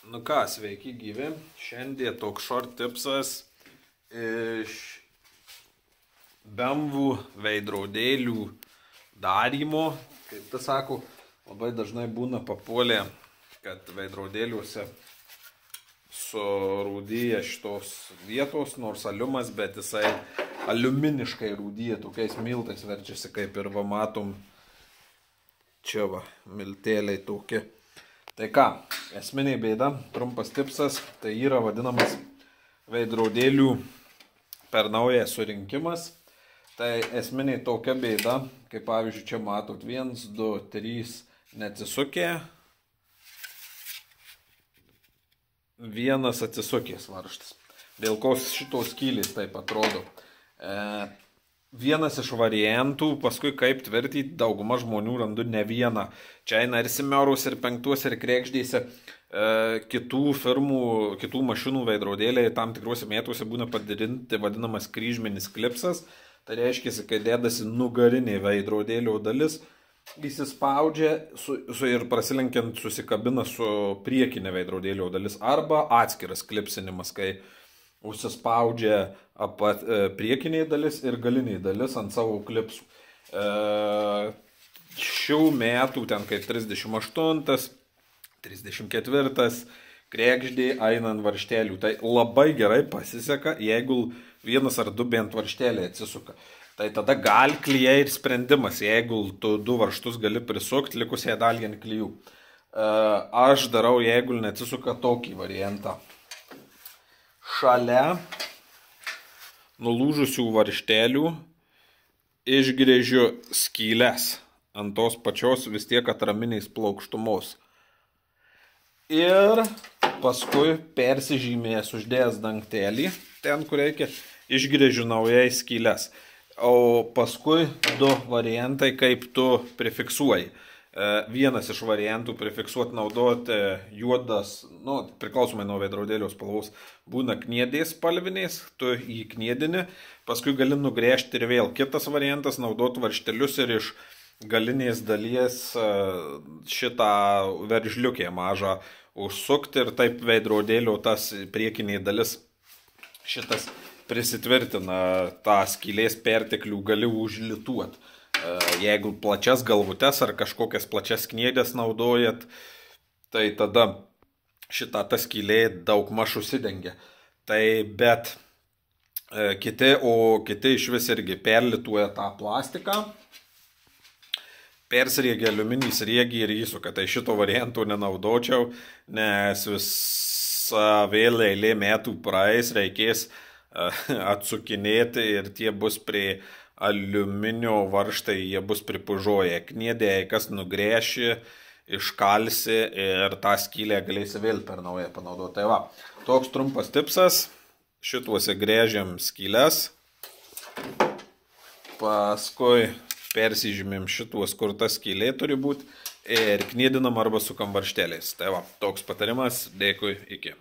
Nu ką, sveiki gyvi. Šiandien toks short tipsas iš bemvų veidrodėlių darymo. Kaip tas sako, labai dažnai būna papuolę, kad veidrodėliuose surūdyja šitos vietos, nors aliumas, bet jisai aliuminiškai rūdyja, tokiais miltais verčiasi, kaip ir va matom. Čia va, miltėliai tokie. Tai ką, esminiai bėda, trumpas tipsas, tai yra vadinamas veidrodėlių per naują surinkimas. Tai esminiai tokia bėda, kaip pavyzdžiui, čia matot 1, 2, 3 neatsisukė, vienas atsisukės varžtas. Dėl ko šitos skylės taip atrodo. Vienas iš variantų, paskui kaip tvirtyti, dauguma žmonių randu ne vieną. Čia eina ir Simerus, ir Penktuose, ir Kregždėse, kitų firmų, kitų mašinų veidrodėliai tam tikrose mėtuose būna padarinti vadinamas kryžminis klipsas. Tai reiškia, kai dėdasi nugarinė veidrodėlio dalis, įsispaudžia ir prasilenkiant susikabina su priekinė veidrodėlio dalis. Arba atskiras klipsinimas, kai užsispaudžia priekiniai dalis ir galiniai dalis ant savo klipsų. Šių metų, ten kaip 38, 34, Kregždė eina ant varžtelių. Tai labai gerai pasiseka, jeigu vienas ar du bent varžteliai atsisuka. Tai tada gal klyje ir sprendimas, jeigu tu du varžtus gali prisukti, likusiai dalį ant klyjų. Aš darau, jeigu neatsisuka, tokį variantą. Šalia nulūžusių varžtelių išgrėžiu skylės ant tos pačios vis tiek atraminiais plokštumos. Ir paskui persižymėjęs uždėjęs dangtelį, ten kur reikia, išgrėžiu naujai skylės. O paskui du variantai, kaip tu prifiksuoji. Vienas iš variantų prifiksuoti naudoti juodas, priklausomai nuo veidrodėlio spalvos, būna kniedės spalvinės, tu jį kniedini, paskui gali nugręžti ir vėl. Kitas variantas naudoti varžtelius ir iš galinės dalies šitą veržliukę mažą užsukti ir taip veidrodėlio tas priekinė dalis šitas prisitvirtina, tą skylės perteklių gali užlituoti. Jeigu plačias galvutes ar kažkokias plačias kniedės naudojat, tai tada šitą ta skylė daug maž užsidengia. Tai bet kiti iš vis irgi perlituoja tą plastiką, persriegia aliuminį sriegį ir įsuka. Tai šito varianto nenaudočiau, nes visą vėl eilė metų praeis, reikės atsukinėti ir tie bus prie aliuminio varžtai, jie bus pripužoję. Kniedė, kas nugrėši, iškalsi ir tą skylę galėsi vėl per naują panaudoti. Tai va, toks trumpas tipsas. Šituose grėžiam skylės. Paskui persižymėm šituos, kur ta skylė turi būti. Ir kniedinam arba sukam varžteliais. Tai va, toks patarimas. Dėkui, iki.